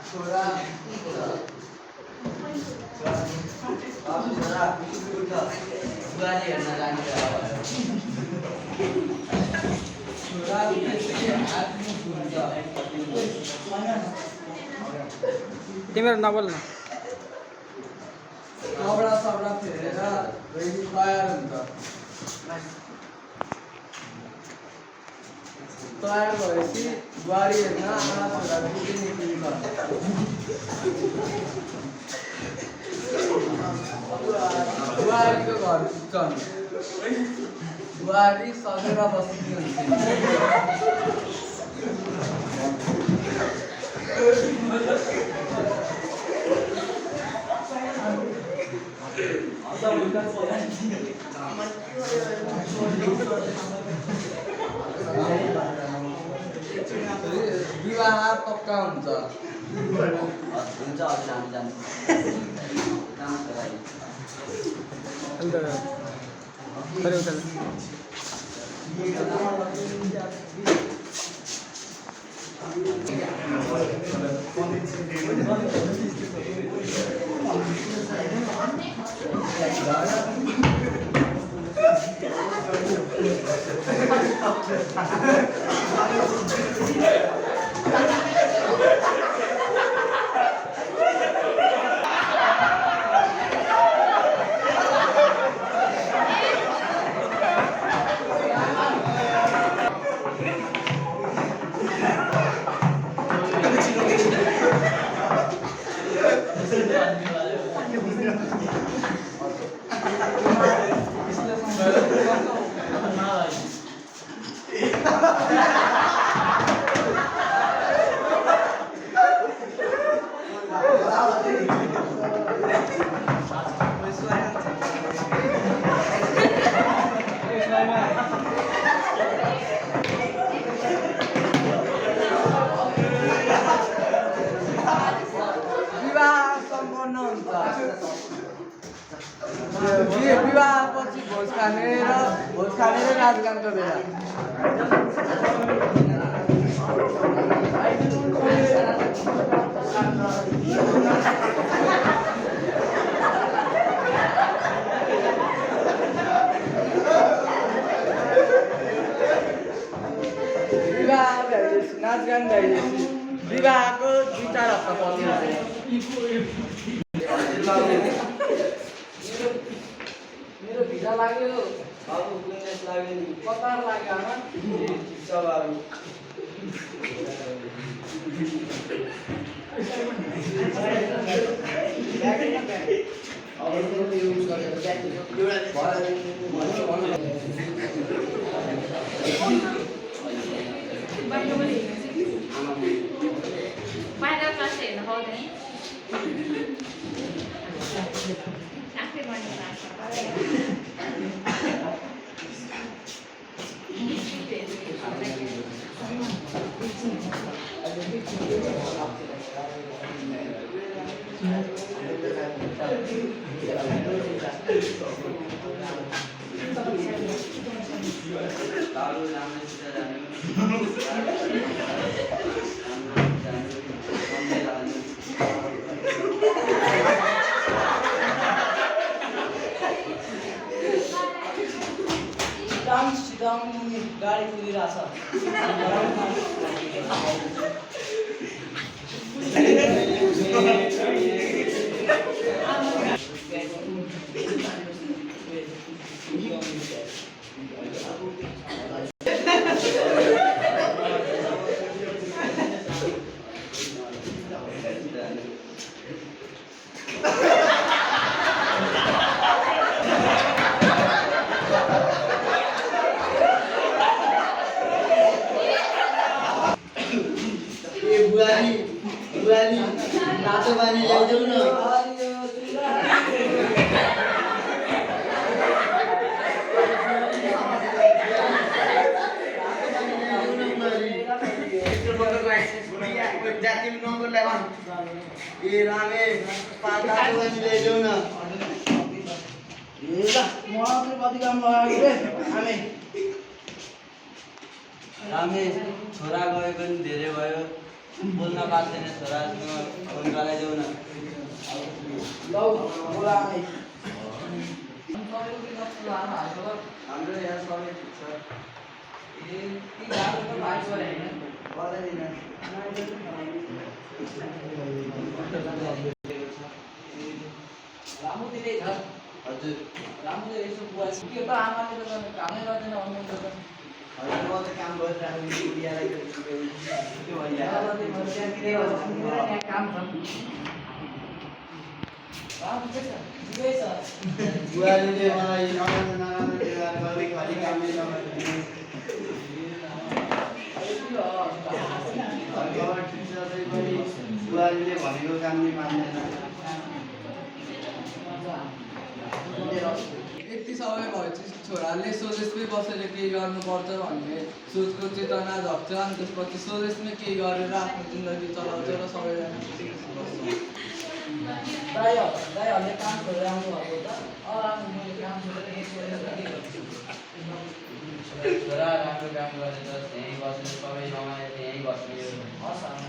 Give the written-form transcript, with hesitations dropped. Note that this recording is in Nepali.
छोरा बुहारी हेर्न जाने छोरा तिम्रो नबोल न कपडा सपडा फेरेर रेडी तयार हुन्छ तयार भएपछि बुहारी हेर्न आमा छोरा पुग्दै निक्लिन्छ बुहारीको घर पुग्छन् बुहारी सजेर बस्ने हुन्छ विवाह पक्का हुन्छ अन्त खरे उता विवाहपछि भोज खाने र नाचगानको बेला विवाह भइसकेपछि नाचगान भइसकेपछि विवाहको 2-4 हप्ता पछि मेरो भिजा लाग्यो बाबु गुनेस लाग्यो नि कतार लाग्यो आमा छ बाबु अब यो युज गरेर बाहिर क्लास हेर्न पाउँदैन आफै गर्ने क्लास गाडी कुदिरहेछ बुहारी नाचो बानी ल्याइदेऊ न ए रामे नाचो बानी ल्याइदेऊ न मलाई कति काम लगाएको रामे छोरा गए पनि धेरै भयो बोल्न बात छैन छोरा फोन गराइदेऊ न लौ बोला आमै सबैको के कस्तो लानु हाल्छ हाम्रो यहाँ सबै ठिक छ ए ती गाडी त भाइ गरे हैन गर्दैन रामु दिले छ हजुर रामु त यसो बुवा के त आमाले त कामै गर्दैन भन्नु त हजुर म त काम गरिरहेको छु बिहालाई त्यो यहाँ काम छ रामु के छ दुवै छ बुवाले मलाई नराम्रो नराम्रो व्यवहार गर्दै खालि कामै नगर्ने घर ठिक छ तै पनि बुवाले भनेको काम नै मान्दैन यति समय भएपछि छोराले स्वदेशमै बसेर केही गर्नुपर्छ भन्ने सोचको चेतना झर्छ अनि त्यसपछि स्वदेशमै केही गरेर आफ्नो जिन्दगी चलाउँछ र सबैजना खुसी बस्छ दाइहरूले काम छोडेर आउनु भएको त राम्रो मैले काम छोडेर के गर्छु छोरा राम्रो काम गरेर त्यहीँ बस्ने सबै रमाएर त्यहीँ बस्ने हस् आमा